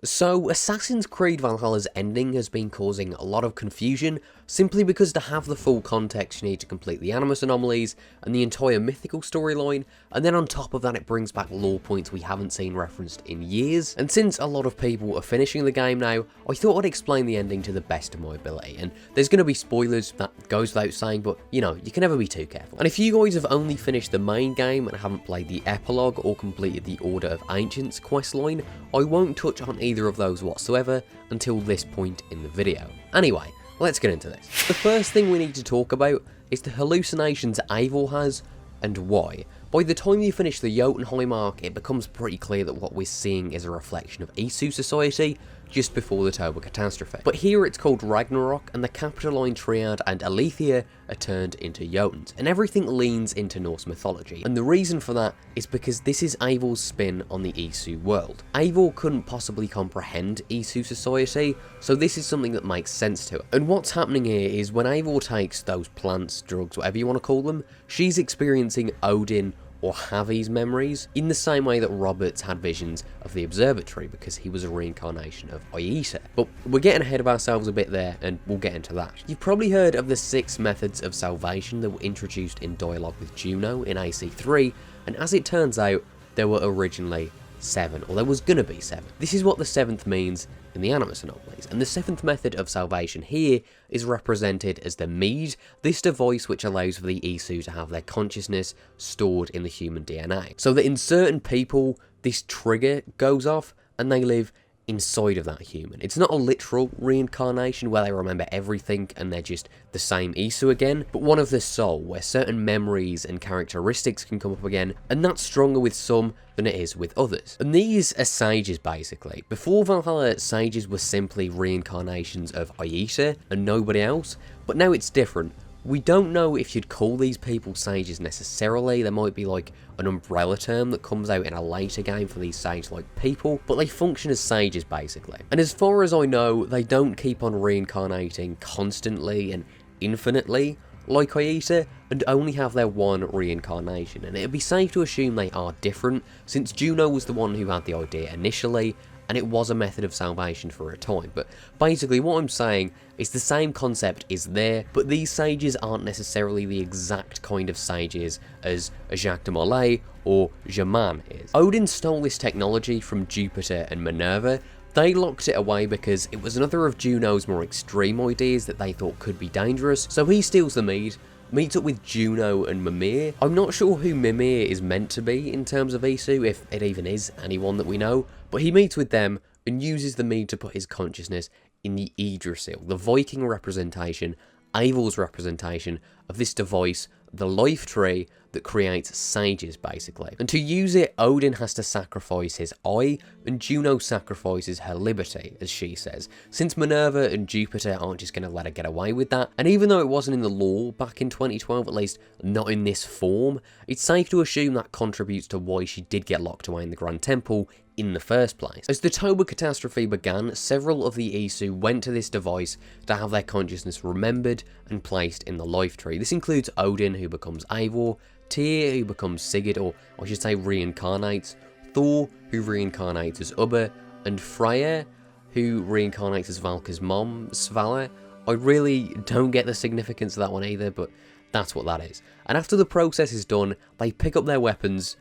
So, Assassin's Creed Valhalla's ending has been causing a lot of confusion, simply because to have the full context you need to complete the Animus anomalies and the entire mythical storyline, and then on top of that it brings back lore points we haven't seen referenced in years. And since a lot of people are finishing the game now, I thought I'd explain the ending to the best of my ability, and there's going to be spoilers, that goes without saying, but you know, you can never be too careful. And if you guys have only finished the main game and haven't played the Epilogue or completed the Order of Ancients questline, I won't touch on either of those whatsoever until this point in the video. Anyway, let's get into this. The first thing we need to talk about is the hallucinations Eivor has and why. By the time you finish the Jotunheim arc, it becomes pretty clear that what we're seeing is a reflection of Isu society just before the Toba catastrophe. But here it's called Ragnarok, and the Capitoline Triad and Aletheia are turned into Jotuns, and everything leans into Norse mythology. And the reason for that is because this is Eivor's spin on the Isu world. Eivor couldn't possibly comprehend Isu society, so this is something that makes sense to her. And what's happening here is when Eivor takes those plants, drugs, whatever you want to call them, she's experiencing Odin or Havi's memories, in the same way that Roberts had visions of the observatory because he was a reincarnation of OotA. But we're getting ahead of ourselves a bit there, and we'll get into that. You've probably heard of the 6 methods of salvation that were introduced in dialogue with Juno in AC3, and as it turns out, there were originally 7, or there was gonna be 7. This is what the 7th means in the Animus anomalies, and the 7th method of salvation here is represented as the mead, this device which allows for the Isu to have their consciousness stored in the human DNA, so that in certain people this trigger goes off and they live inside of that human. It's not a literal reincarnation where they remember everything and they're just the same Isu again, but one of the soul where certain memories and characteristics can come up again, and that's stronger with some than it is with others. And these are sages basically. Before Valhalla, sages were simply reincarnations of OotA and nobody else, but now it's different. We don't know if you'd call these people sages necessarily. There might be like an umbrella term that comes out in a later game for these sage-like people, but they function as sages basically. And as far as I know, they don't keep on reincarnating constantly and infinitely like OotA, and only have their one reincarnation. And it'd be safe to assume they are different, since Juno was the one who had the idea initially, and it was a method of salvation for a time. But basically what I'm saying is the same concept is there, but these sages aren't necessarily the exact kind of sages as a Jacques de Molay or Germain is. Odin stole this technology from Jupiter and Minerva. They locked it away because it was another of Juno's more extreme ideas that they thought could be dangerous, so he steals the mead, meets up with Juno and Mimir. I'm not sure who Mimir is meant to be in terms of Isu, if it even is anyone that we know, but he meets with them and uses the mead to put his consciousness in the Yggdrasil, the Viking representation, Eivor's representation of this device, the life tree that creates sages basically. And to use it, Odin has to sacrifice his eye, and Juno sacrifices her liberty, as she says, since Minerva and Jupiter aren't just going to let her get away with that. And even though it wasn't in the lore back in 2012, at least not in this form, it's safe to assume that contributes to why she did get locked away in the Grand Temple in the first place. As the Toba catastrophe began, several of the Isu went to this device to have their consciousness remembered and placed in the life tree. This includes Odin, who becomes Eivor, Tyr, who becomes Sigurd, or I should say reincarnates, Thor, who reincarnates as Ubba, and Freyr, who reincarnates as Valka's mom, Svala. I really don't get the significance of that one either, but that's what that is. And after the process is done, they pick up their weapons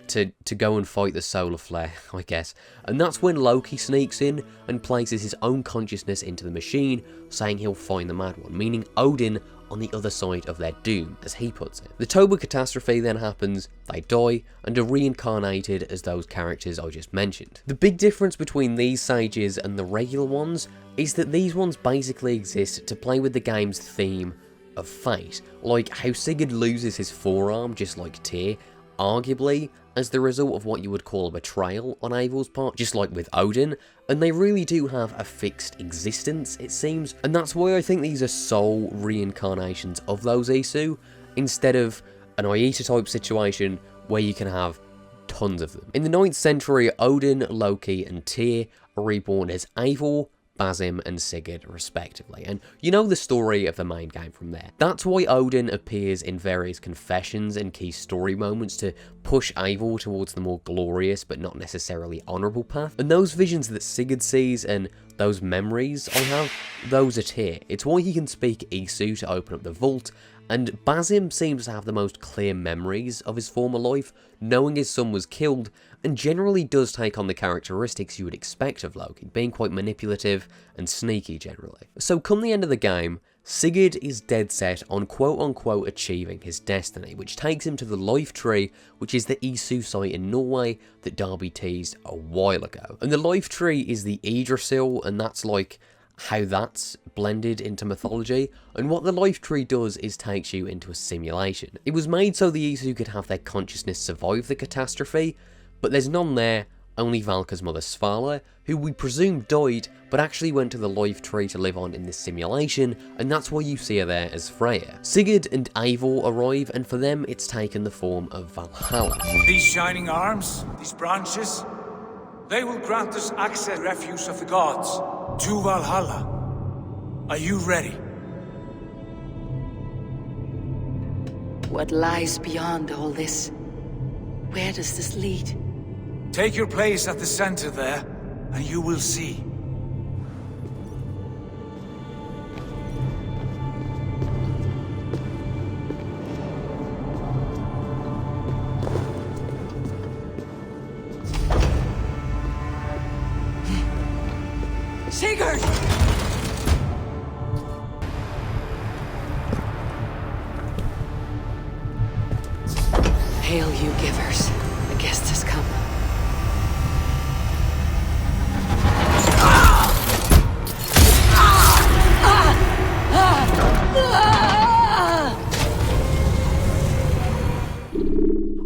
to go and fight the solar flare, I guess. And that's when Loki sneaks in and places his own consciousness into the machine, saying he'll find the Mad One, meaning Odin on the other side of their doom, as he puts it. The Toba catastrophe then happens, they die, and are reincarnated as those characters I just mentioned. The big difference between these sages and the regular ones is that these ones basically exist to play with the game's theme of fate, like how Sigurd loses his forearm just like Tyr, arguably as the result of what you would call a betrayal on Eivor's part, just like with Odin, and they really do have a fixed existence, it seems, and that's why I think these are soul reincarnations of those Isu, instead of an OotA type situation where you can have tons of them. In the 9th century, Odin, Loki and Tyr are reborn as Eivor, Basim and Sigurd respectively, and you know the story of the main game from there. That's why Odin appears in various confessions and key story moments to push Eivor towards the more glorious but not necessarily honourable path, and those visions that Sigurd sees and those memories I have, those are Tyr. It's why he can speak Isu to open up the vault, and Basim seems to have the most clear memories of his former life, knowing his son was killed, and generally does take on the characteristics you would expect of Loki, being quite manipulative and sneaky generally. So come the end of the game, Sigurd is dead set on quote-unquote achieving his destiny, which takes him to the Life Tree, which is the Isu site in Norway that Darby teased a while ago. And the Life Tree is the Yggdrasil, and that's like how that's blended into mythology, and what the Life Tree does is takes you into a simulation. It was made so the Isu could have their consciousness survive the catastrophe, but there's none there, only Valka's mother Svala, who we presume died, but actually went to the Life Tree to live on in this simulation, and that's why you see her there as Freya. Sigurd and Eivor arrive, and for them it's taken the form of Valhalla. These shining arms, these branches, they will grant us access, refuse of the gods, to Valhalla. Are you ready? What lies beyond all this? Where does this lead? Take your place at the center there, and you will see. Sigurd! Hail, you givers. The guest has come.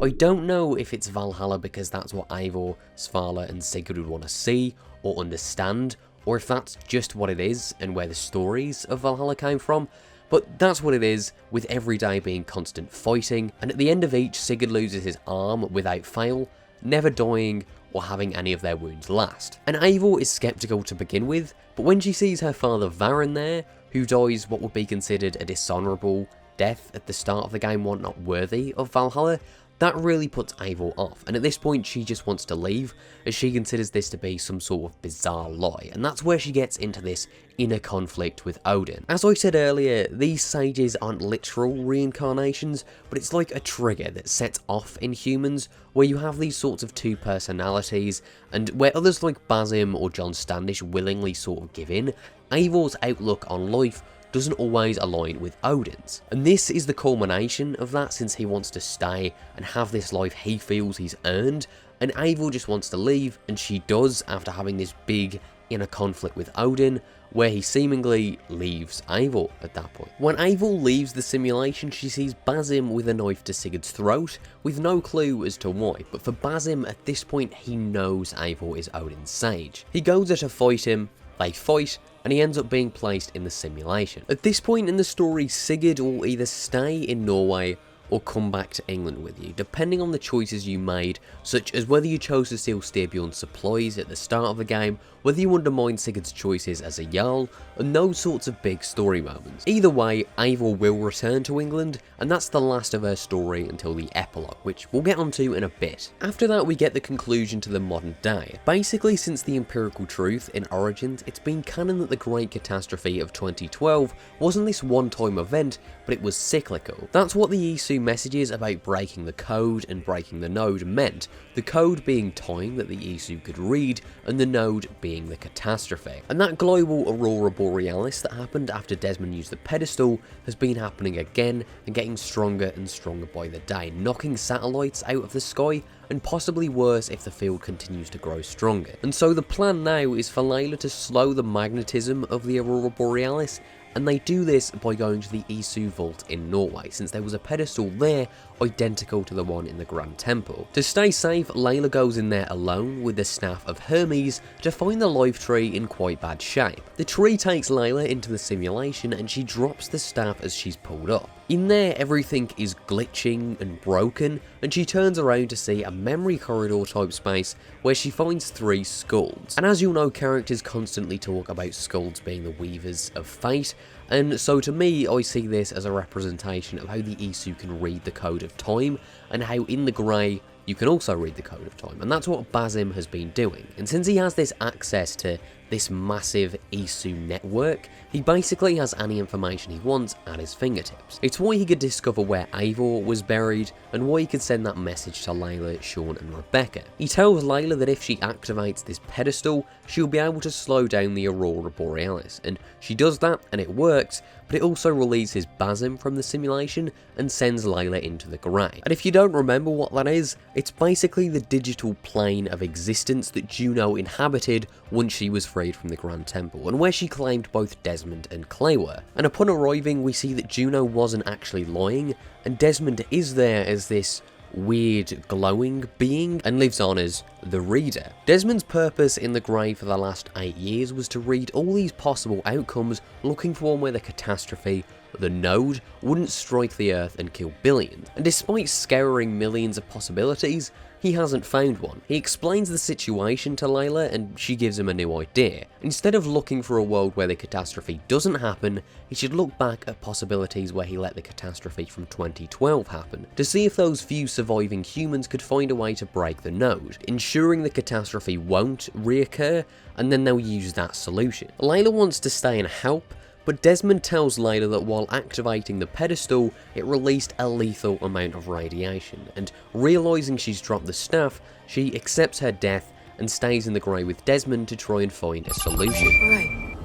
I don't know if it's Valhalla because that's what Eivor, Svala and Sigurd would want to see or understand, or if that's just what it is and where the stories of Valhalla came from, but that's what it is, with every day being constant fighting, and at the end of each, Sigurd loses his arm without fail, never dying or having any of their wounds last. And Eivor is skeptical to begin with, but when she sees her father Varin there, who dies what would be considered a dishonourable death at the start of the game, one not worthy of Valhalla, that really puts Eivor off, and at this point she just wants to leave, as she considers this to be some sort of bizarre lie, and that's where she gets into this inner conflict with Odin. As I said earlier, these sages aren't literal reincarnations, but it's like a trigger that sets off in humans, where you have these sorts of two personalities, and where others like Basim or John Standish willingly sort of give in, Eivor's outlook on life doesn't always align with Odin's. And this is the culmination of that, since he wants to stay and have this life he feels he's earned, and Eivor just wants to leave, and she does after having this big inner conflict with Odin, where he seemingly leaves Eivor at that point. When Eivor leaves the simulation, she sees Basim with a knife to Sigurd's throat, with no clue as to why, but for Basim at this point he knows Eivor is Odin's sage. He goes there to fight him, they fight, and he ends up being placed in the simulation. At this point in the story, Sigurd will either stay in Norway or come back to England with you, depending on the choices you made, such as whether you chose to steal Styrbjorn's supplies at the start of the game, whether you undermined Sigurd's choices as a Jarl, and those sorts of big story moments. Either way, Eivor will return to England, and that's the last of her story until the epilogue, which we'll get onto in a bit. After that, we get the conclusion to the modern day. Basically, since the empirical truth in Origins, it's been canon that the Great Catastrophe of 2012 wasn't this one-time event, but it was cyclical. That's what the Isu messages about breaking the code and breaking the node meant, the code being time that the Isu could read, and the node being the catastrophe. And that global aurora borealis that happened after Desmond used the pedestal has been happening again and getting stronger and stronger by the day, knocking satellites out of the sky, and possibly worse if the field continues to grow stronger. And so the plan now is for Layla to slow the magnetism of the aurora borealis and they do this by going to the AC Vault in Norway, since there was a pedestal there identical to the one in the Grand Temple. To stay safe, Layla goes in there alone with the staff of Hermes to find the life tree in quite bad shape. The tree takes Layla into the simulation and she drops the staff as she's pulled up. In there, everything is glitching and broken, and she turns around to see a memory corridor type space where she finds 3 skulls. And as you'll know, characters constantly talk about skulls being the weavers of fate, and so to me, I see this as a representation of how the Isu can read the code of time, and how in the grey, you can also read the code of time, and that's what Basim has been doing. And since he has this access to this massive Isu network, he basically has any information he wants at his fingertips. It's why he could discover where Eivor was buried, and why he could send that message to Layla, Sean and Rebecca. He tells Layla that if she activates this pedestal, she'll be able to slow down the Aurora Borealis, and she does that and it works, but it also releases Basim from the simulation and sends Layla into the grey. And if you don't remember what that is, it's basically the digital plane of existence that Juno inhabited once she was freed from the Grand Temple, and where she claimed both Desmond and Clay were. And upon arriving, we see that Juno wasn't actually lying, and Desmond is there as this weird glowing being and lives on as the Reader. Desmond's purpose in the grey for the last 8 years was to read all these possible outcomes, looking for one where the catastrophe, the node, wouldn't strike the Earth and kill billions. And despite scouring millions of possibilities, he hasn't found one. He explains the situation to Layla and she gives him a new idea. Instead of looking for a world where the catastrophe doesn't happen, he should look back at possibilities where he let the catastrophe from 2012 happen, to see if those few surviving humans could find a way to break the node, ensuring the catastrophe won't reoccur, and then they'll use that solution. Layla wants to stay and help, but Desmond tells Layla that while activating the pedestal, it released a lethal amount of radiation, and realising she's dropped the staff, she accepts her death and stays in the grey with Desmond to try and find a solution. Alright,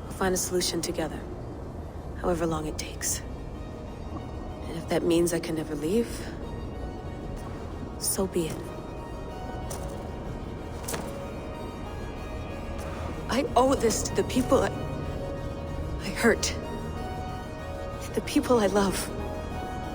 we'll find a solution together, however long it takes. And if that means I can never leave, so be it. I owe this to the people I hurt. The people I love.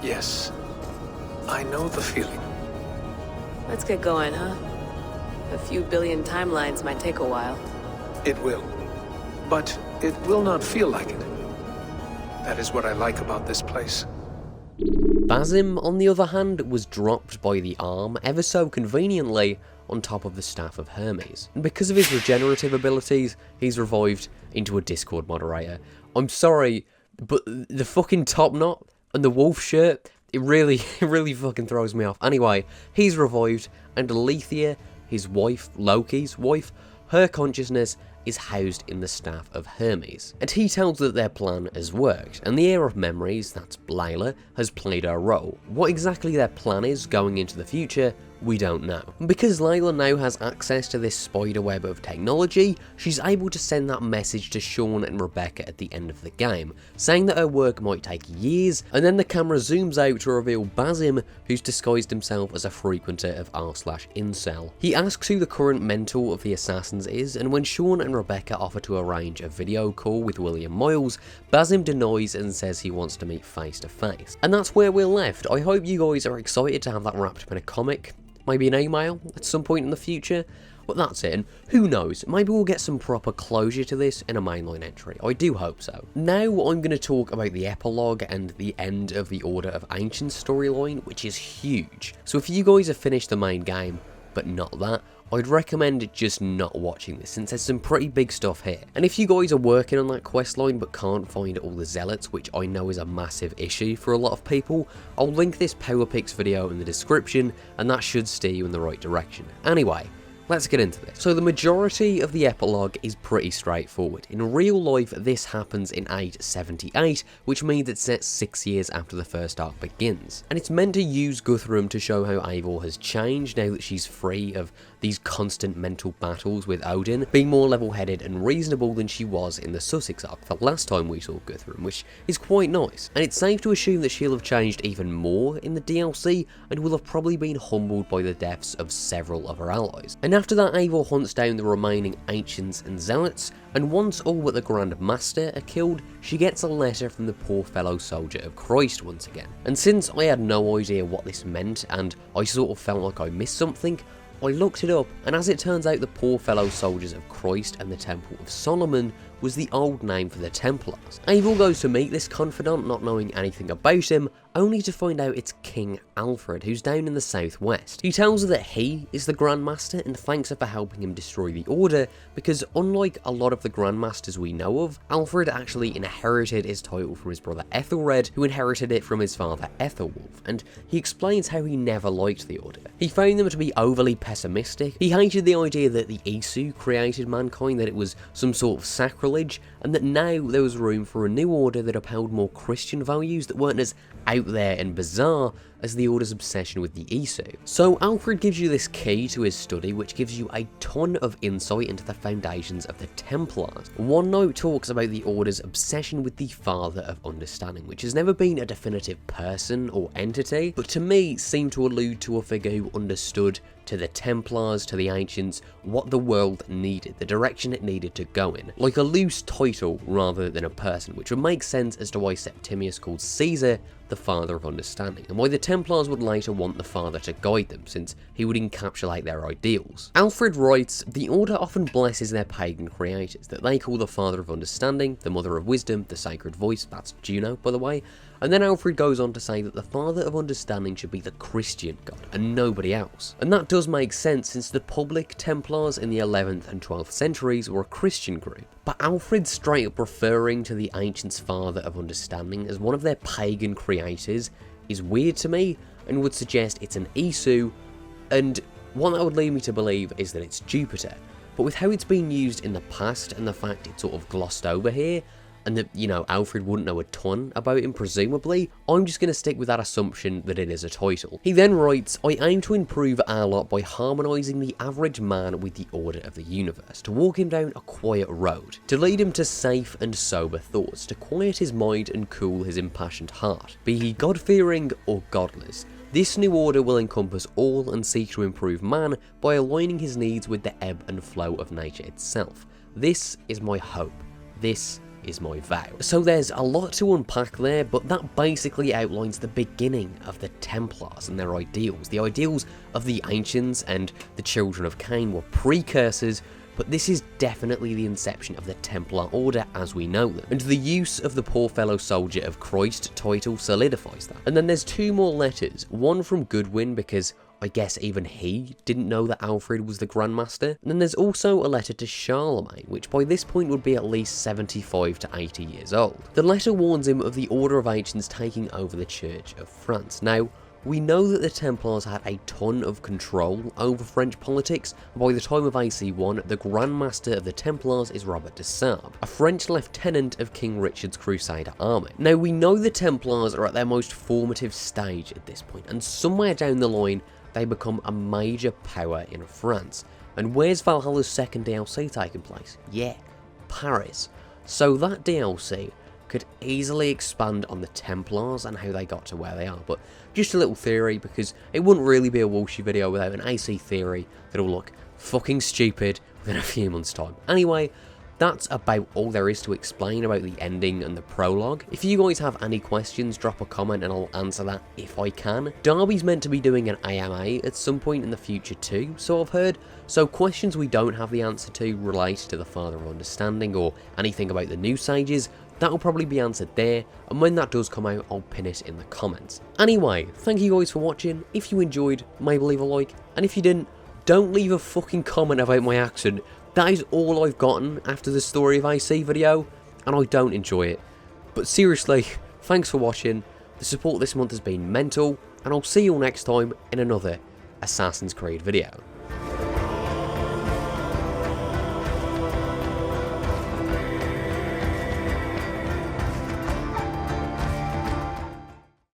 Yes, I know the feeling. Let's get going, huh? A few billion timelines might take a while. It will. But it will not feel like it. That is what I like about this place. Basim, on the other hand, was dropped by the arm ever so conveniently on top of the staff of Hermes. And because of his regenerative abilities, he's revived into a Discord moderator. I'm sorry, but the fucking top knot and the wolf shirt, it really fucking throws me off. Anyway, he's revived, and Alethea, his wife, Loki's wife, her consciousness is housed in the staff of Hermes. And he tells that their plan has worked, and the heir of memories, that's Layla, has played her role. What exactly their plan is going into the future, we don't know. And because Layla now has access to this spiderweb of technology, she's able to send that message to Sean and Rebecca at the end of the game, saying that her work might take years, and then the camera zooms out to reveal Basim, who's disguised himself as a frequenter of r/incel. He asks who the current mentor of the assassins is, and when Sean and Rebecca offer to arrange a video call with William Miles, Basim denies and says he wants to meet face to face. And that's where we're left. I hope you guys are excited to have that wrapped up in a comic, maybe an email at some point in the future. But that's it, and who knows, maybe we'll get some proper closure to this in a mainline entry. I do hope so. Now I'm going to talk about the epilogue and the end of the Order of Ancients storyline, which is huge. So if you guys have finished the main game, but not that, I'd recommend just not watching this, since there's some pretty big stuff here. And if you guys are working on that questline but can't find all the zealots, which I know is a massive issue for a lot of people, I'll link this Power Picks video in the description, and that should steer you in the right direction. Anyway, let's get into this. So the majority of the epilogue is pretty straightforward. In real life, this happens in 878, which means it's set 6 years after the first arc begins. And it's meant to use Guthrum to show how Eivor has changed now that she's free of these constant mental battles with Odin, being more level-headed and reasonable than she was in the Sussex arc the last time we saw Guthrum, which is quite nice. And it's safe to assume that she'll have changed even more in the DLC, and will have probably been humbled by the deaths of several of her allies. And after that, Eivor hunts down the remaining ancients and zealots, and once all but the Grand Master are killed, she gets a letter from the poor fellow soldier of Christ once again. And since I had no idea what this meant, and I sort of felt like I missed something, I looked it up, and as it turns out, the poor fellow soldiers of Christ and the Temple of Solomon was the old name for the Templars. Eivor goes to meet this confidant, not knowing anything about him, only to find out it's King Alfred, who's down in the southwest. He tells her that he is the Grand Master and thanks her for helping him destroy the Order, because unlike a lot of the Grand Masters we know of, Alfred actually inherited his title from his brother Ethelred, who inherited it from his father Ethelwulf, and he explains how he never liked the Order. He found them to be overly pessimistic, he hated the idea that the Isu created mankind, that it was some sort of sacrilege, and that now there was room for a new order that upheld more Christian values that weren't as out there and bizarre as the Order's obsession with the Isu. So Alfred gives you this key to his study which gives you a ton of insight into the foundations of the Templars. One note talks about the Order's obsession with the Father of Understanding, which has never been a definitive person or entity, but to me seemed to allude to a figure who understood to the Templars, to the Ancients, what the world needed, the direction it needed to go in. Like a loose title rather than a person, which would make sense as to why Septimius called Caesar the Father of Understanding, and why the Templars would later want the Father to guide them, since he would encapsulate their ideals. Alfred writes, the Order often blesses their pagan creators, that they call the Father of Understanding, the Mother of Wisdom, the Sacred Voice, that's Juno by the way, and then Alfred goes on to say that the Father of Understanding should be the Christian God, and nobody else. And that does make sense, since the public Templars in the 11th and 12th centuries were a Christian group. But Alfred straight up referring to the Ancients' Father of Understanding as one of their pagan creators is weird to me, and would suggest it's an Isu, and what that would lead me to believe is that it's Jupiter. But with how it's been used in the past, and the fact it's sort of glossed over here, and that, you know, Alfred wouldn't know a ton about him presumably, I'm just going to stick with that assumption that it is a title. He then writes, I aim to improve our lot by harmonising the average man with the order of the universe, to walk him down a quiet road, to lead him to safe and sober thoughts, to quiet his mind and cool his impassioned heart, be he God-fearing or godless. This new order will encompass all and seek to improve man by aligning his needs with the ebb and flow of nature itself. This is my hope. This is my vow. So there's a lot to unpack there, but that basically outlines the beginning of the Templars and their ideals. The ideals of the Ancients and the Children of Cain were precursors, but this is definitely the inception of the Templar Order as we know them, and the use of the poor fellow soldier of Christ title solidifies that. And then there's two more letters, one from Goodwin, because I guess even he didn't know that Alfred was the Grand Master, and then there's also a letter to Charlemagne, which by this point would be at least 75 to 80 years old. The letter warns him of the Order of Ancients taking over the Church of France. Now, we know that the Templars had a ton of control over French politics, and by the time of AC1, the Grand Master of the Templars is Robert de Sable, a French lieutenant of King Richard's Crusader army. Now, we know the Templars are at their most formative stage at this point, and somewhere down the line, they become a major power in France. And where's Valhalla's second DLC taking place? Yeah, Paris. So that DLC could easily expand on the Templars and how they got to where they are, but just a little theory, because it wouldn't really be a Walshie video without an AC theory that'll look fucking stupid within a few months' time. Anyway, that's about all there is to explain about the ending and the prologue. If you guys have any questions, drop a comment and I'll answer that if I can. Darby's meant to be doing an AMA at some point in the future too, so I've heard. So questions we don't have the answer to relate to the Father of Understanding or anything about the New Sages, that'll probably be answered there, and when that does come out, I'll pin it in the comments. Anyway, thank you guys for watching. If you enjoyed, maybe leave a like, and if you didn't, don't leave a fucking comment about my accent. That is all I've gotten after the Story of AC video, and I don't enjoy it. But seriously, thanks for watching, the support this month has been mental, and I'll see you all next time in another Assassin's Creed video.